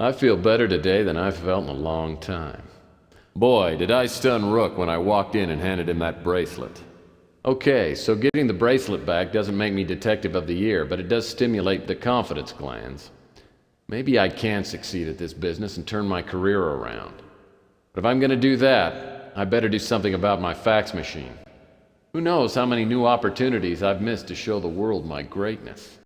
I feel better today than I've felt in a long time. Boy, did I stun Rook when I walked in and handed him that bracelet. Okay, so getting the bracelet back doesn't make me Detective of the Year, but it does stimulate the confidence glands. Maybe I can succeed at this business and turn my career around. But if I'm gonna do that, I better do something about my fax machine. Who knows how many new opportunities I've missed to show the world my greatness.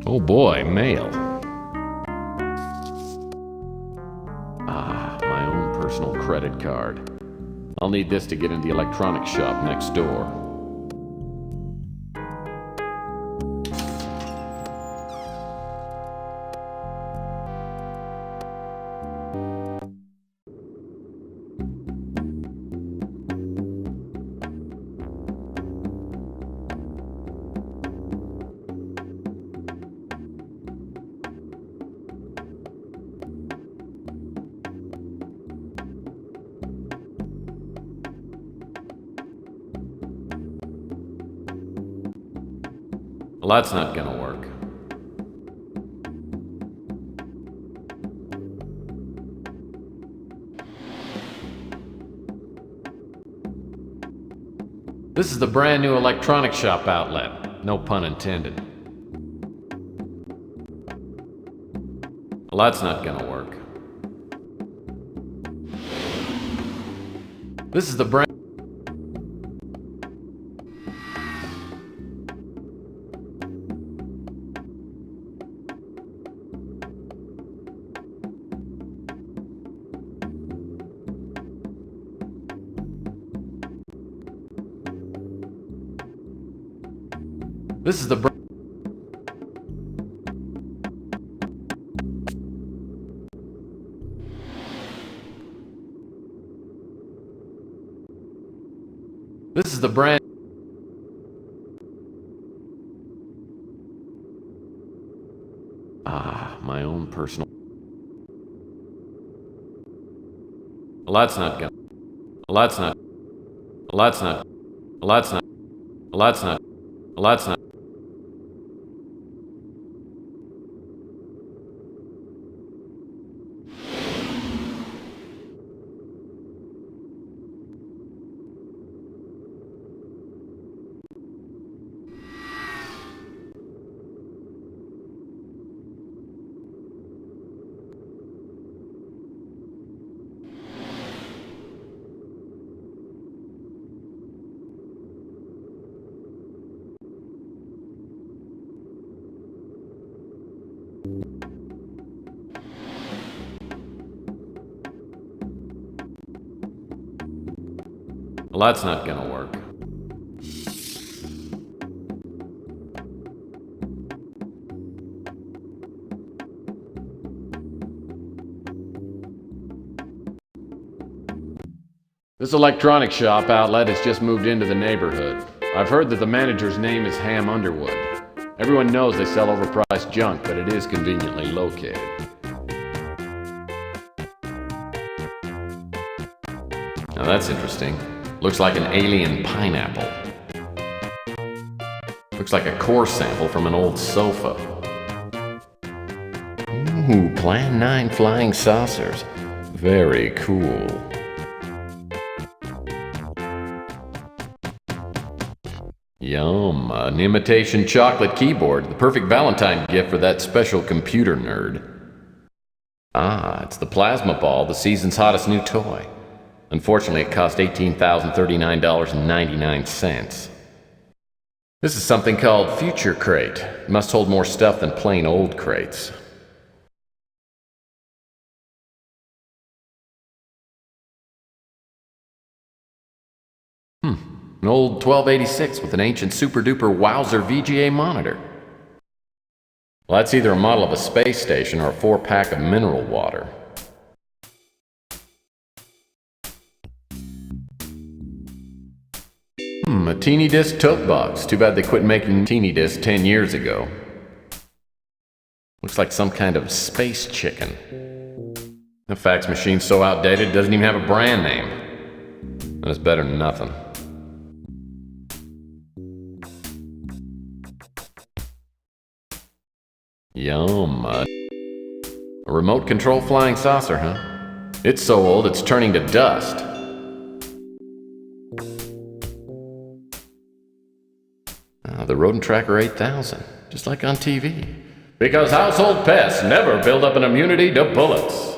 Oh boy, mail. My own personal credit card. I'll need this to get into the electronics shop next door. Well, that's not gonna work. This is the brand new electronics shop outlet. No pun intended. Well, that's not gonna work. This is the brand... This is the brand... This is the brand... My own personal... Well, that's not gonna... Well, that's not... Well, that's not... Well, that's not... Well, that's not... Well, that's not... Well, that's not gonna work. This electronics shop outlet has just moved into the neighborhood. I've heard that the manager's name is Ham Underwood. Everyone knows they sell overpriced junk, but it is conveniently located. Now that's interesting. Looks like an alien pineapple. Looks like a core sample from an old sofa. Ooh, Plan 9 flying saucers. Very cool. Yum, an imitation chocolate keyboard. The perfect Valentine gift for that special computer nerd. It's the plasma ball, the season's hottest new toy. Unfortunately, it cost $18,039.99. This is something called Future Crate. It must hold more stuff than plain old crates. An old 1286 with an ancient super-duper Wowzer VGA monitor. Well, that's either a model of a space station or a 4-pack of mineral water. A teeny disc tote box. Too bad they quit making teeny discs 10 years ago. Looks like some kind of space chicken. The fax machine's so outdated it doesn't even have a brand name. And it's better than nothing. Yum. A remote control flying saucer, huh? It's so old it's turning to dust. The Rodent Tracker 8000, just like on TV. Because household pests never build up an immunity to bullets.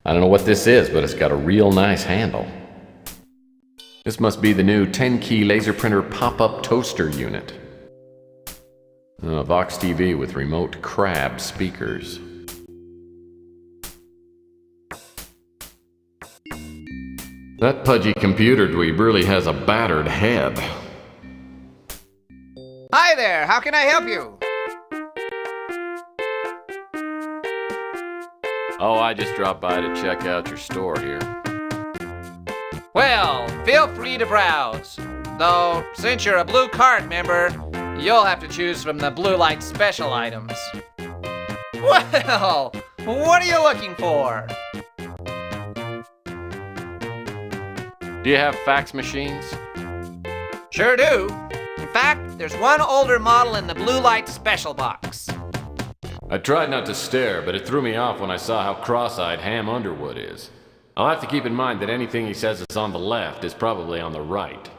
I don't know what this is, but it's got a real nice handle. This must be the new 10-key laser printer pop-up toaster unit. Vox TV with remote crab speakers. That pudgy computer dweeb really has a battered head. Hi there, how can I help you? Oh, I just dropped by to check out your store here. Well, feel free to browse. Though, since you're a Blue Card member, you'll have to choose from the Blue Light special items. Well, what are you looking for? Do you have fax machines? Sure do. In fact, there's one older model in the Blue Light special box. I tried not to stare, but it threw me off when I saw how cross-eyed Ham Underwood is. I'll have to keep in mind that anything he says is on the left is probably on the right.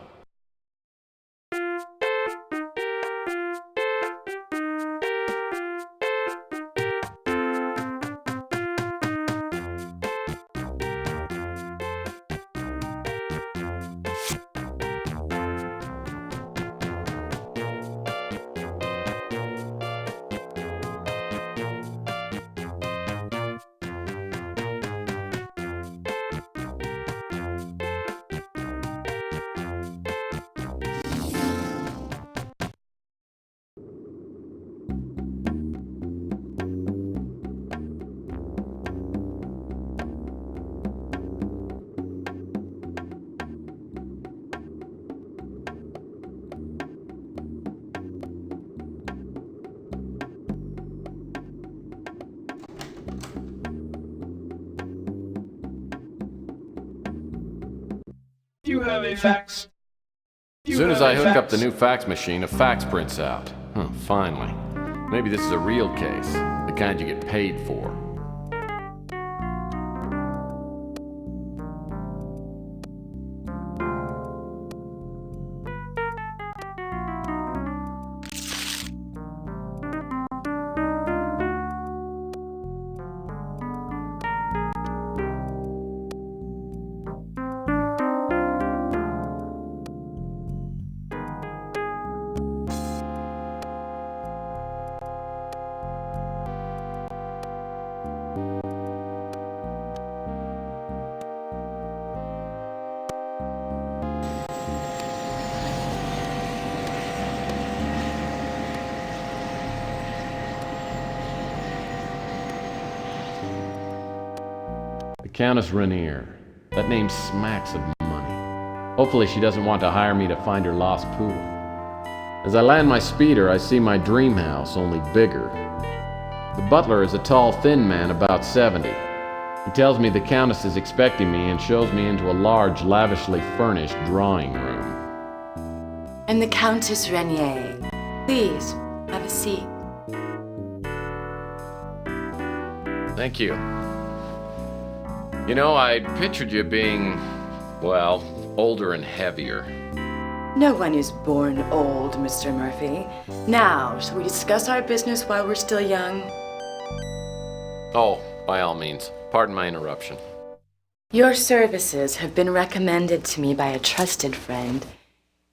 You have a fax. As soon as I hook up the new fax machine, a fax prints out. Finally. Maybe this is a real case, the kind you get paid for. Countess Rainier. That name smacks of money. Hopefully she doesn't want to hire me to find her lost poodle. As I land my speeder, I see my dream house, only bigger. The butler is a tall, thin man, about 70. He tells me the Countess is expecting me and shows me into a large, lavishly furnished drawing room. I'm the Countess Rainier. Please, have a seat. Thank you. You know, I pictured you being, well, older and heavier. No one is born old, Mr. Murphy. Now, shall we discuss our business while we're still young? Oh, by all means. Pardon my interruption. Your services have been recommended to me by a trusted friend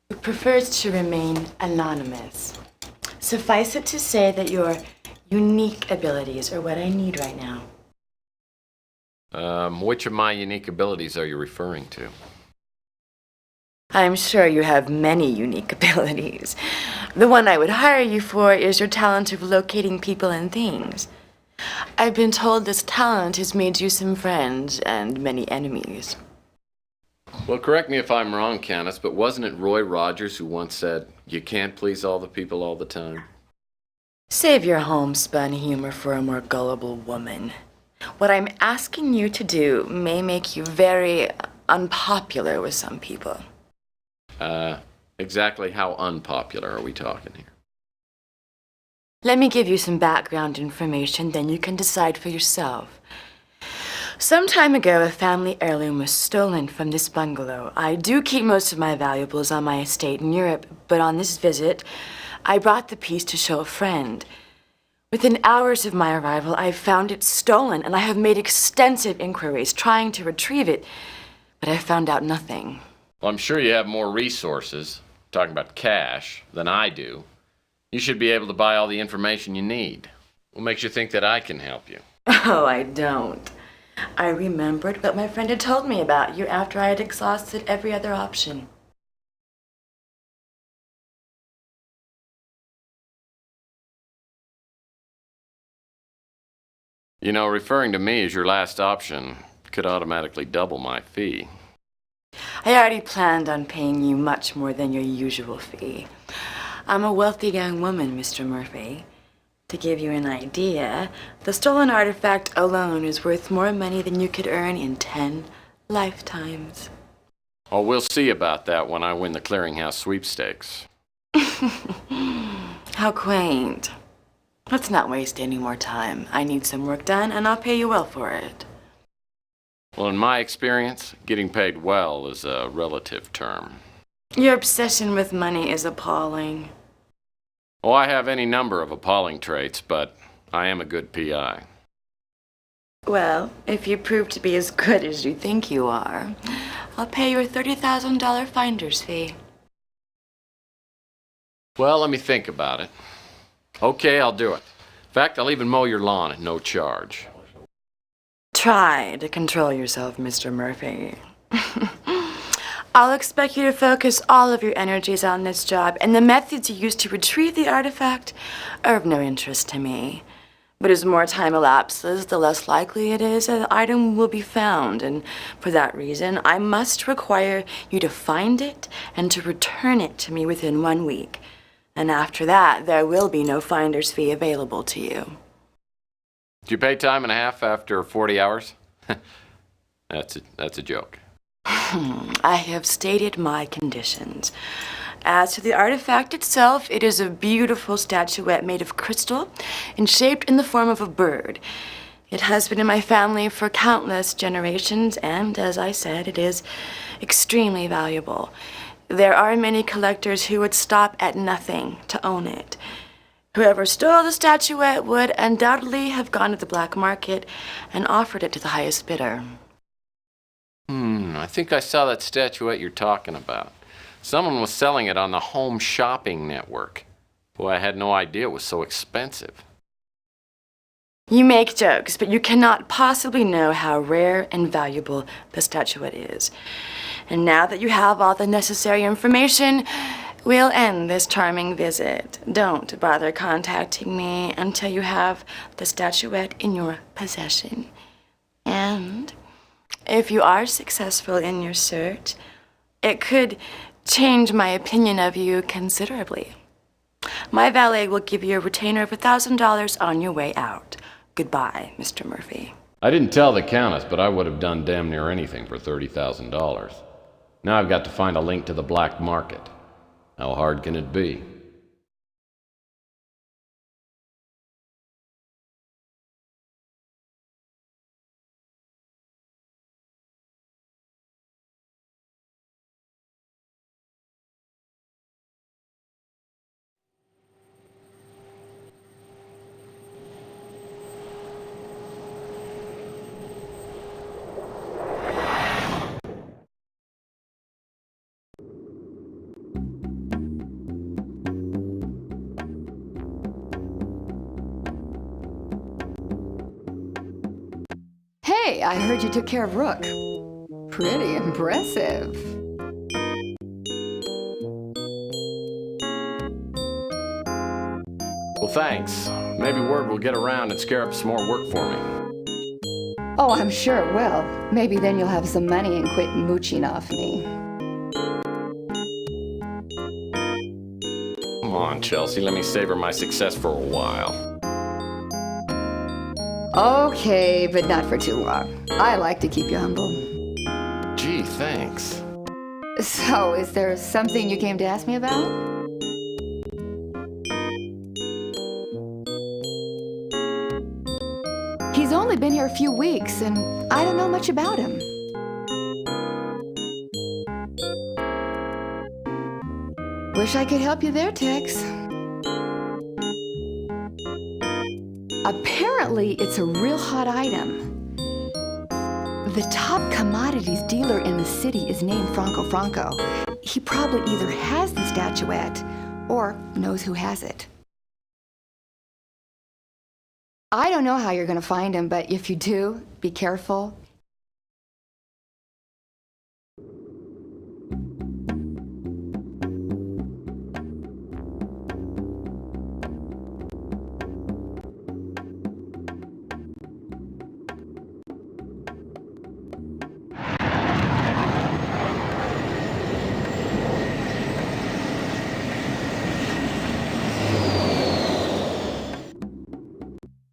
who prefers to remain anonymous. Suffice it to say that your unique abilities are what I need right now. Which of my unique abilities are you referring to? I'm sure you have many unique abilities. The one I would hire you for is your talent of locating people and things. I've been told this talent has made you some friends and many enemies. Well, correct me if I'm wrong, Countess, but wasn't it Roy Rogers who once said, "You can't please all the people all the time"? Save your homespun humor for a more gullible woman. What I'm asking you to do may make you very unpopular with some people. Exactly how unpopular are we talking here? Let me give you some background information, then you can decide for yourself. Some time ago, a family heirloom was stolen from this bungalow. I do keep most of my valuables on my estate in Europe, but on this visit, I brought the piece to show a friend. Within hours of my arrival, I found it stolen, and I have made extensive inquiries trying to retrieve it, but I found out nothing. Well, I'm sure you have more resources, talking about cash, than I do. You should be able to buy all the information you need. What makes you think that I can help you? Oh, I don't. I remembered what my friend had told me about you after I had exhausted every other option. You know, referring to me as your last option could automatically double my fee. I already planned on paying you much more than your usual fee. I'm a wealthy young woman, Mr. Murphy. To give you an idea, the stolen artifact alone is worth more money than you could earn in 10 lifetimes. Oh, we'll see about that when I win the clearinghouse sweepstakes. How quaint. Let's not waste any more time. I need some work done, and I'll pay you well for it. Well, in my experience, getting paid well is a relative term. Your obsession with money is appalling. Oh, I have any number of appalling traits, but I am a good PI. Well, if you prove to be as good as you think you are, I'll pay you a $30,000 finder's fee. Well, let me think about it. Okay, I'll do it. In fact, I'll even mow your lawn at no charge. Try to control yourself, Mr. Murphy. I'll expect you to focus all of your energies on this job, and the methods you use to retrieve the artifact are of no interest to me. But as more time elapses, the less likely it is that the item will be found, and for that reason, I must require you to find it and to return it to me within 1 week. And after that, there will be no finder's fee available to you. Do you pay time and a half after 40 hours? That's a joke. I have stated my conditions. As to the artifact itself, it is a beautiful statuette made of crystal and shaped in the form of a bird. It has been in my family for countless generations, and as I said, it is extremely valuable. There are many collectors who would stop at nothing to own it. Whoever stole the statuette would undoubtedly have gone to the black market and offered it to the highest bidder. I think I saw that statuette you're talking about. Someone was selling it on the Home Shopping Network. Boy, I had no idea it was so expensive. You make jokes, but you cannot possibly know how rare and valuable the statuette is. And now that you have all the necessary information, we'll end this charming visit. Don't bother contacting me until you have the statuette in your possession. And if you are successful in your search, it could change my opinion of you considerably. My valet will give you a retainer of $1,000 on your way out. Goodbye, Mr. Murphy. I didn't tell the Countess, but I would have done damn near anything for $30,000. Now I've got to find a link to the black market. How hard can it be? Hey, I heard you took care of Rook. Pretty impressive. Well, thanks. Maybe word will get around and scare up some more work for me. Oh, I'm sure it will. Maybe then you'll have some money and quit mooching off me. Come on, Chelsea, let me savor my success for a while. Okay, but not for too long. I like to keep you humble. Gee, thanks. So, is there something you came to ask me about? He's only been here a few weeks, and I don't know much about him. Wish I could help you there, Tex. Apparently, it's a real hot item. The top commodities dealer in the city is named Franco. He probably either has the statuette or knows who has it. I don't know how you're going to find him, but if you do, be careful.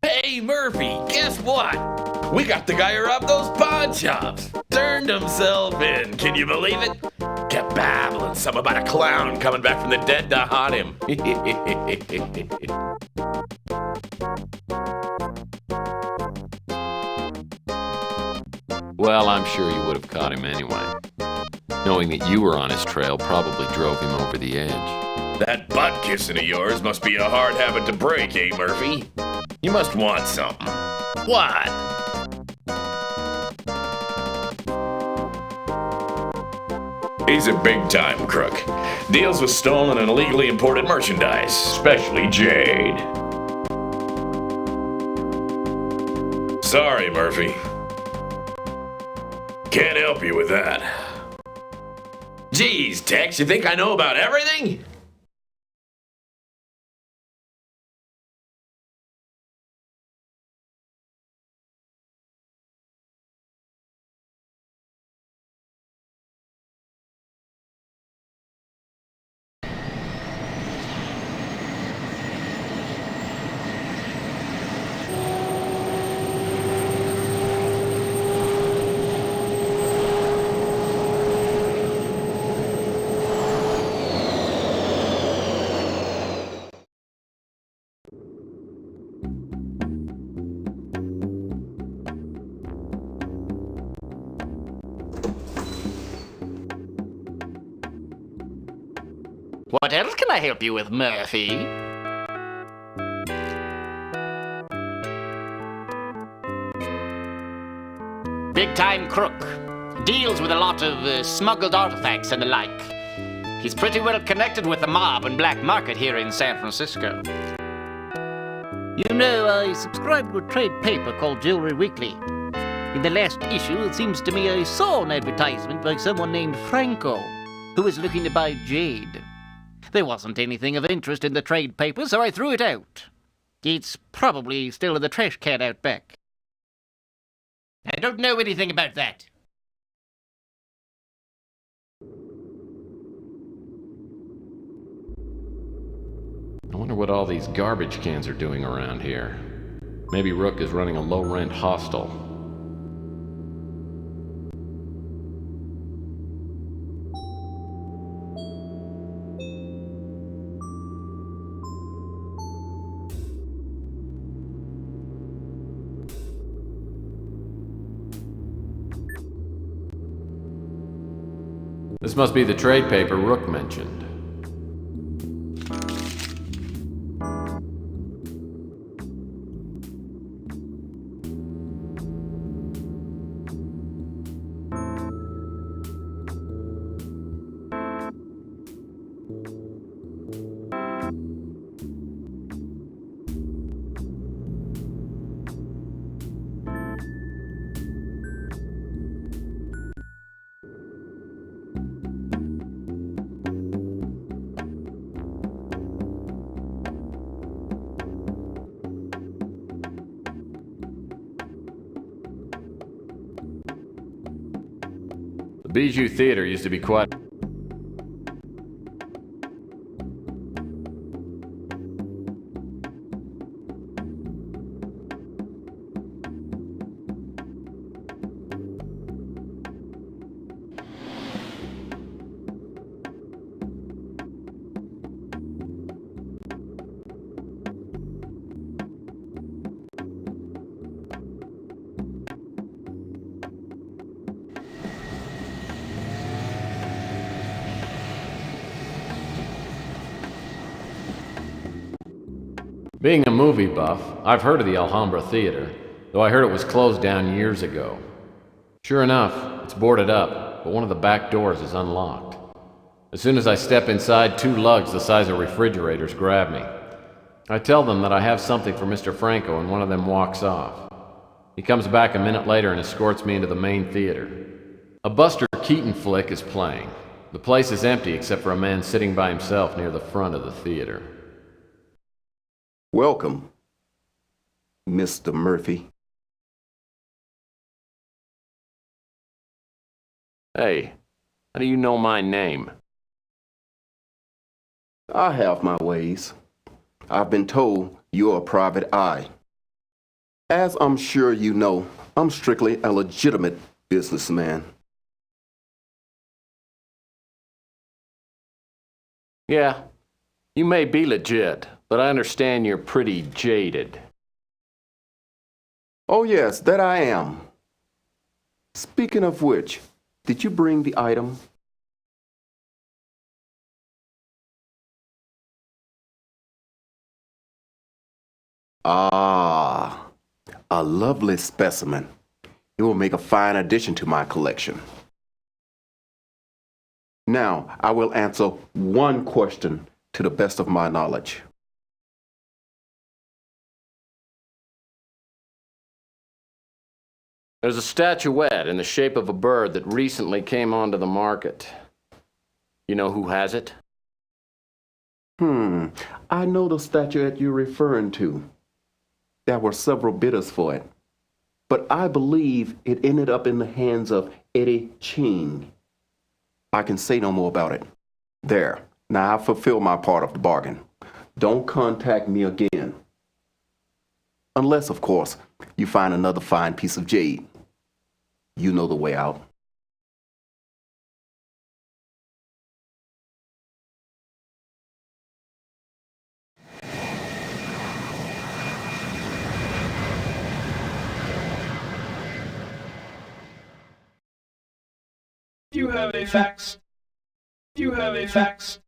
Hey, Murphy, guess what? We got the guy who robbed those pawn shops. Turned himself in. Can you believe it? Kept babbling something about a clown coming back from the dead to haunt him. Well, I'm sure you would have caught him anyway. Knowing that you were on his trail probably drove him over the edge. That butt kissing of yours must be a hard habit to break, eh, Murphy? You must want something. What? He's a big-time crook. Deals with stolen and illegally imported merchandise, especially jade. Sorry, Murphy. Can't help you with that. Geez, Tex, you think I know about everything? What else can I help you with, Murphy? Big-time crook. Deals with a lot of smuggled artifacts and the like. He's pretty well connected with the mob and black market here in San Francisco. You know, I subscribe to a trade paper called Jewelry Weekly. In the last issue, it seems to me I saw an advertisement by someone named Franco, who was looking to buy jade. There wasn't anything of interest in the trade paper, so I threw it out. It's probably still in the trash can out back. I don't know anything about that. I wonder what all these garbage cans are doing around here. Maybe Rook is running a low-rent hostel. This must be the trade paper Rook mentioned. The Bijou Theater used to be quite... Being a movie buff, I've heard of the Alhambra Theater, though I heard it was closed down years ago. Sure enough, it's boarded up, but one of the back doors is unlocked. As soon as I step inside, 2 lugs the size of refrigerators grab me. I tell them that I have something for Mr. Franco, and one of them walks off. He comes back a minute later and escorts me into the main theater. A Buster Keaton flick is playing. The place is empty except for a man sitting by himself near the front of the theater. Welcome, Mr. Murphy. Hey, how do you know my name? I have my ways. I've been told you're a private eye. As I'm sure you know, I'm strictly a legitimate businessman. Yeah, you may be legit, but I understand you're pretty jaded. Oh yes, that I am. Speaking of which, did you bring the item? Ah, a lovely specimen. It will make a fine addition to my collection. Now, I will answer one question to the best of my knowledge. There's a statuette in the shape of a bird that recently came onto the market. You know who has it? I know the statuette you're referring to. There were several bidders for it, but I believe it ended up in the hands of Eddie Ching. I can say no more about it. There, now I fulfill my part of the bargain. Don't contact me again. Unless, of course, you find another fine piece of jade. You know the way out. You have a fax. You have a fax.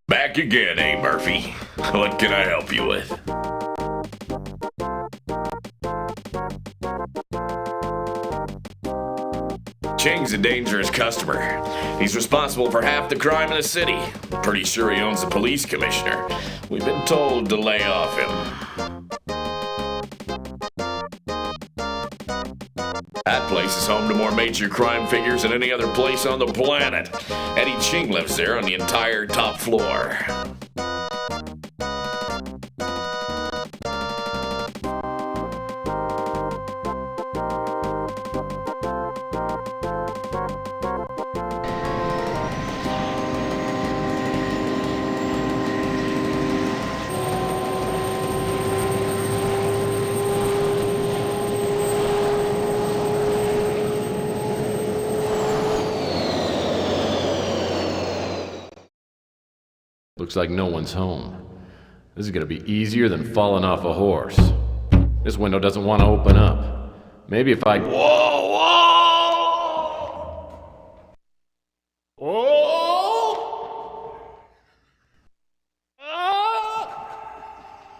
Back again, eh, Murphy? What can I help you with? Chang's a dangerous customer. He's responsible for half the crime in the city. Pretty sure he owns the police commissioner. We've been told to lay off him. That place is home to more major crime figures than any other place on the planet. Eddie Ching lives there on the entire top floor. Looks like no one's home. This is gonna be easier than falling off a horse. This window doesn't want to open up. Maybe if I... Whoa, whoa! Whoa!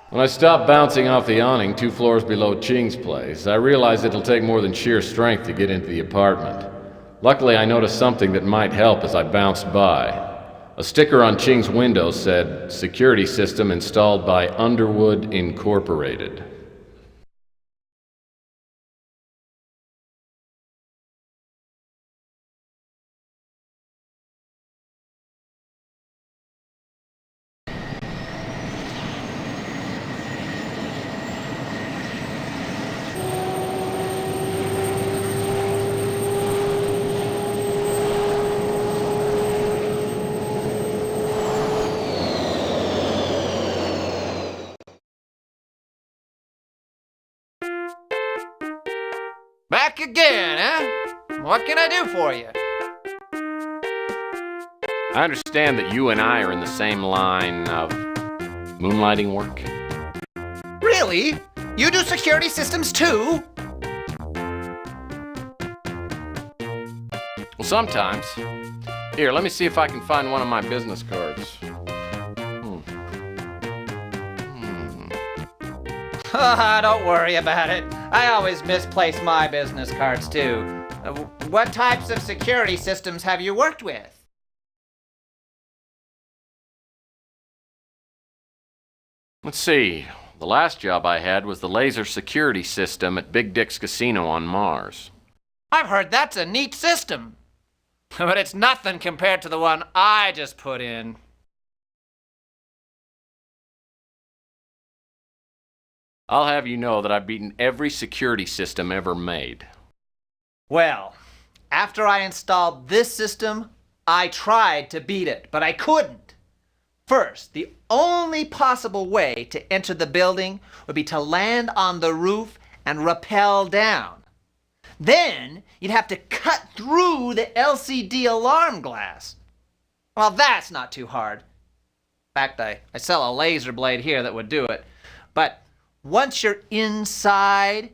When I stopped bouncing off the awning 2 floors below Ching's place, I realized it'll take more than sheer strength to get into the apartment. Luckily, I noticed something that might help as I bounced by. A sticker on Ching's window said, "Security system installed by Underwood Incorporated." Back again, huh? What can I do for you? I understand that you and I are in the same line of moonlighting work. Really? You do security systems too? Well, sometimes. Here, let me see if I can find one of my business cards. Don't worry about it. I always misplace my business cards too. What types of security systems have you worked with? Let's see. The last job I had was the laser security system at Big Dick's Casino on Mars. I've heard that's a neat system. But it's nothing compared to the one I just put in. I'll have you know that I've beaten every security system ever made. Well, after I installed this system, I tried to beat it, but I couldn't. First, the only possible way to enter the building would be to land on the roof and rappel down. Then, you'd have to cut through the LCD alarm glass. Well, that's not too hard. In fact, I sell a laser blade here that would do it. But once you're inside,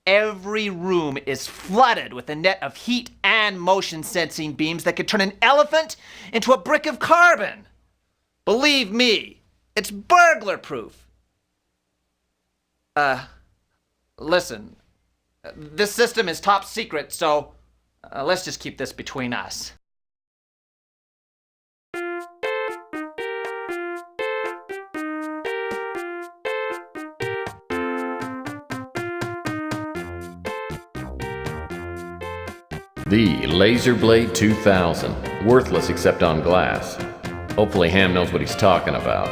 every room is flooded with a net of heat and motion sensing beams that could turn an elephant into a brick of carbon. Believe me, it's burglar proof. Listen, this system is top secret, so let's just keep this between us. The Laser Blade 2000. Worthless except on glass. Hopefully Ham knows what he's talking about.